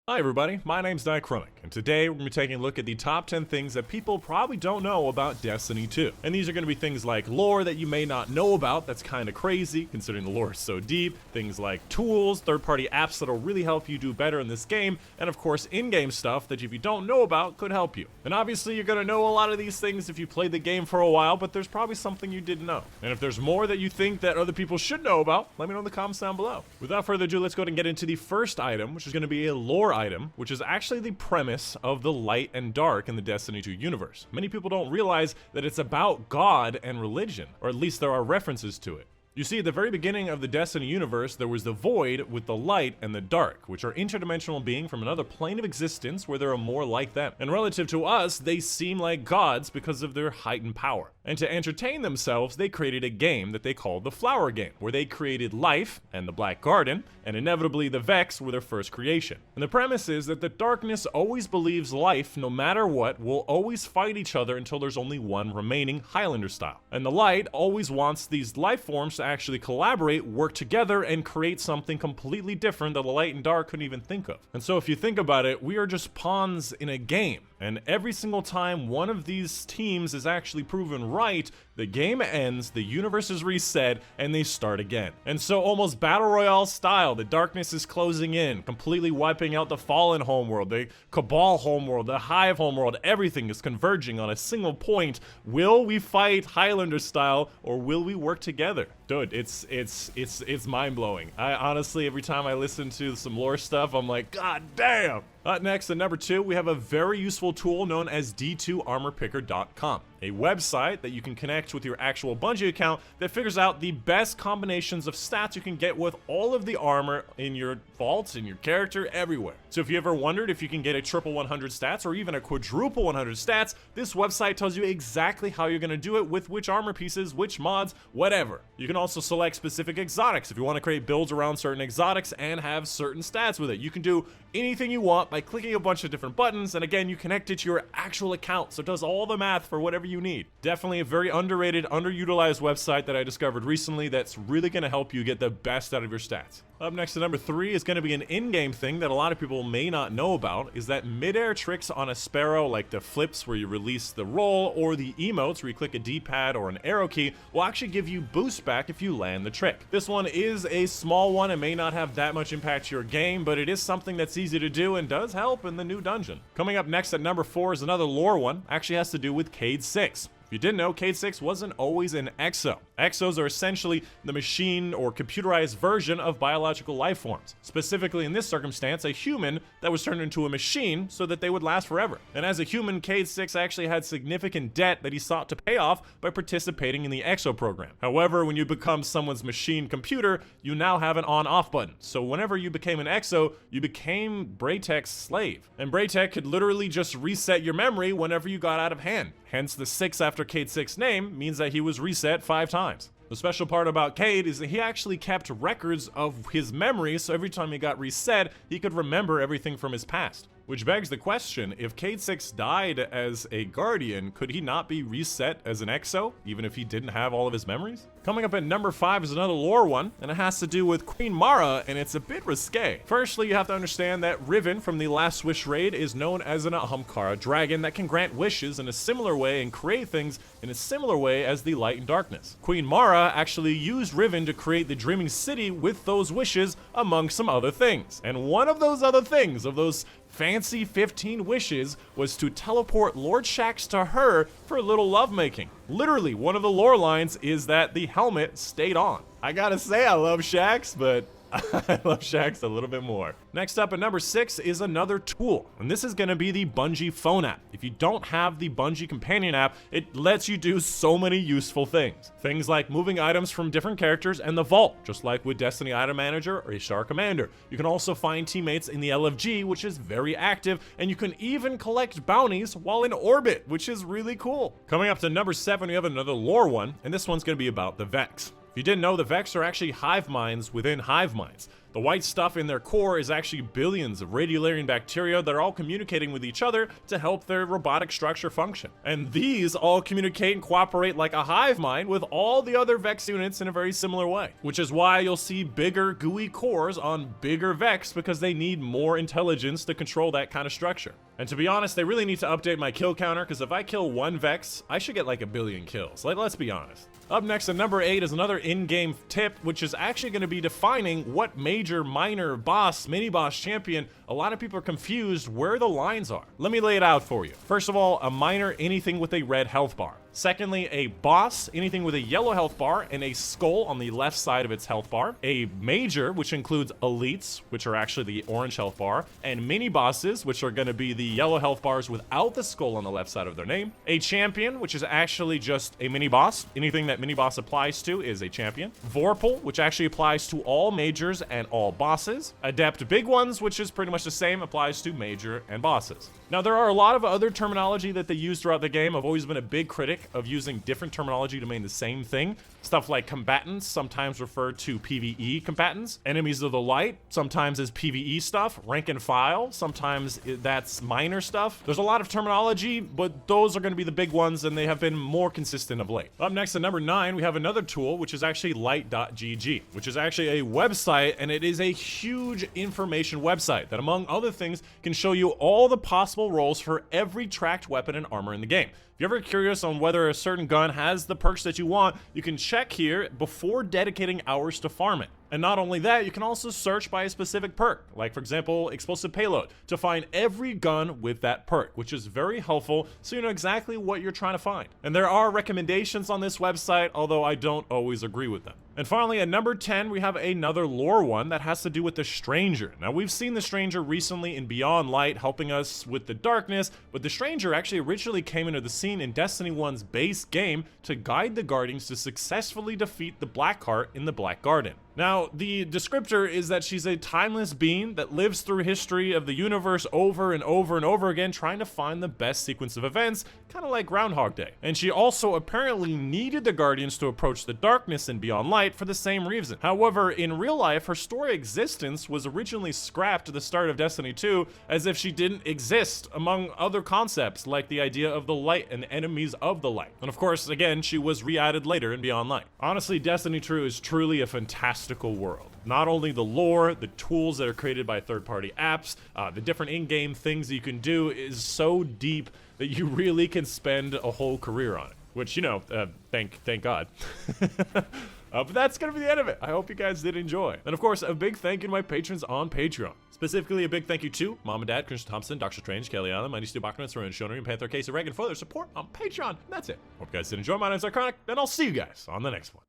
Hi everybody, my name's Dychronic, and today we're going to be taking a look at the top 10 things that people probably don't know about Destiny 2. And these are going to be things like lore that you may not know about, that's kind of crazy considering the lore is so deep, things like tools, third-party apps that'll really help you do better in this game, and of course in-game stuff that if you don't know about could help you. And obviously you're going to know a lot of these things if you played the game for a while, but there's probably something you didn't know. And if there's more that you think that other people should know about, let me know in the comments down below. Without further ado, let's go ahead and get into the first item, which is going to be a lore item, which is actually the premise of the light and dark in the Destiny 2 universe. Many people don't realize that it's about God and religion, or at least there are references to it. You see, at the very beginning of the Destiny universe, there was the void with the light and the dark, which are interdimensional beings from another plane of existence where there are more like them. And relative to us, they seem like gods because of their heightened power. And to entertain themselves, they created a game that they called the Flower Game, where they created life and the Black Garden, and inevitably the Vex were their first creation. And the premise is that the darkness always believes life, no matter what, will always fight each other until there's only one remaining, Highlander style. And the light always wants these life forms to actually collaborate, work together, and create something completely different that the light and dark couldn't even think of. And so if you think about it, we are just pawns in a game. And every single time one of these teams is actually proven right, the game ends, the universe is reset, and they start again. And so almost Battle Royale style, the darkness is closing in, completely wiping out the Fallen homeworld, the Cabal homeworld, the Hive homeworld, everything is converging on a single point. Will we fight Highlander style, or will we work together? Dude, it's mind-blowing. I honestly, every time I listen to some lore stuff, I'm like, God damn! Next, at number 2, we have a very useful tool known as D2armorpicker.com, a website that you can connect with your actual Bungie account that figures out the best combinations of stats you can get with all of the armor in your vaults, in your character, everywhere. So if you ever wondered if you can get a triple 100 stats or even a quadruple 100 stats, this website tells you exactly how you're going to do it with which armor pieces, which mods, whatever. You can also select specific exotics if you want to create builds around certain exotics and have certain stats with it. You can do anything you want by clicking a bunch of different buttons, and again, you connect it to your actual account, so it does all the math for whatever you need. Definitely a very underrated, underutilized website that I discovered recently that's really going to help you get the best out of your stats. Up next to number 3 is going to be an in-game thing that a lot of people may not know about, is that mid-air tricks on a Sparrow, like the flips where you release the roll, or the emotes where you click a D-pad or an arrow key, will actually give you boost back if you land the trick. This one is a small one and may not have that much impact to your game, but it is something that's easy to do and does help in the new dungeon. Coming up next at number 4 is another lore one, actually has to do with Cayde-6. If you didn't know, Cayde-6 wasn't always an exo. Exos are essentially the machine or computerized version of biological life forms. Specifically in this circumstance, a human that was turned into a machine so that they would last forever. And as a human, Cayde-6 actually had significant debt that he sought to pay off by participating in the exo program. However, when you become someone's machine computer, you now have an on-off button. So whenever you became an exo, you became Braytech's slave. And Braytech could literally just reset your memory whenever you got out of hand. Hence, the 6 after Cayde-6 name means that he was reset 5 times. The special part about Cayde is that he actually kept records of his memories, so every time he got reset, he could remember everything from his past. Which begs the question, if Cayde-6 died as a Guardian, could he not be reset as an exo, even if he didn't have all of his memories? Coming up at number 5 is another lore one, and it has to do with Queen Mara, and it's a bit risque. Firstly, you have to understand that Riven from the Last Wish raid is known as an Ahamkara dragon that can grant wishes in a similar way and create things in a similar way as the light and darkness. Queen Mara actually used Riven to create the Dreaming City with those wishes, among some other things. And one of those other things, of those fancy 15 wishes, was to teleport Lord Shaxx to her for a little lovemaking. Literally, one of the lore lines is that the helmet stayed on. I gotta say, I love Shaxx, but I love Shaxx a little bit more. Next up at number 6 is another tool, and this is going to be the Bungie phone app. If you don't have the Bungie Companion App, it lets you do so many useful things. Things like moving items from different characters and the vault, just like with Destiny Item Manager or Ishtar Commander. You can also find teammates in the LFG, which is very active, and you can even collect bounties while in orbit, which is really cool. Coming up to number 7, we have another lore one, and this one's going to be about the Vex. If you didn't know, the Vex are actually hive minds within hive minds. The white stuff in their core is actually billions of radiolarian bacteria that are all communicating with each other to help their robotic structure function. And these all communicate and cooperate like a hive mind with all the other Vex units in a very similar way, which is why you'll see bigger gooey cores on bigger Vex, because they need more intelligence to control that kind of structure. And to be honest, they really need to update my kill counter, because if I kill one Vex, I should get like 1 billion kills. Let's be honest. Up next at number 8 is another in-game tip, which is actually going to be defining what major, minor, boss, mini-boss champion. A lot of people are confused where the lines are. Let me lay it out for you. First of all, a minor, anything with a red health bar. Secondly, a boss, anything with a yellow health bar and a skull on the left side of its health bar. A major, which includes elites, which are actually the orange health bar, and mini bosses, which are going to be the yellow health bars without the skull on the left side of their name. A champion, which is actually just a mini boss. Anything that mini boss applies to is a champion. Vorpal, which actually applies to all majors and all bosses. Adept big ones, which is pretty much the same, applies to major and bosses. Now, there are a lot of other terminology that they use throughout the game. I've always been a big critic of using different terminology to mean the same thing. Stuff like combatants sometimes refer to PvE combatants. Enemies of the light sometimes is PvE stuff. Rank and file sometimes that's minor stuff. There's a lot of terminology, but those are going to be the big ones, and they have been more consistent of late. Up next at number 9, we have another tool, which is actually light.gg, which is actually a website, and it is a huge information website that, among other things, can show you all the possible roles for every tracked weapon and armor in the game. If you're ever curious on whether a certain gun has the perks that you want, you can check here before dedicating hours to farm it. And not only that, you can also search by a specific perk, like for example, explosive payload, to find every gun with that perk, which is very helpful so you know exactly what you're trying to find. And there are recommendations on this website, although I don't always agree with them. And finally, at number 10, we have another lore one that has to do with the Stranger. Now, we've seen the Stranger recently in Beyond Light, helping us with the darkness, but the Stranger actually originally came into the scene in Destiny 1's base game to guide the Guardians to successfully defeat the Blackheart in the Black Garden. Now, the descriptor is that she's a timeless being that lives through history of the universe over and over and over again, trying to find the best sequence of events, kind of like Groundhog Day. And she also apparently needed the Guardians to approach the darkness in Beyond Light for the same reason. However, in real life, her story existence was originally scrapped at the start of Destiny 2 as if she didn't exist, among other concepts like the idea of the light and enemies of the light. And of course, again, she was re-added later in Beyond Light. Honestly, Destiny 2 is truly a fantastic world. Not only the lore, the tools that are created by third-party apps, the different in-game things that you can do is so deep that you really can spend a whole career on it. Which, you know, thank God. But that's gonna be the end of it. I hope you guys did enjoy. And of course, a big thank you to my patrons on Patreon. Specifically, a big thank you to Mom and Dad, Christian Thompson, Dr. Strange, Kelly Allen, Mighty Stu Bachman, Saran Shoner, and Panther Case of Reagan for their support on Patreon. And that's it. Hope you guys did enjoy. My name's Dychronic, and I'll see you guys on the next one.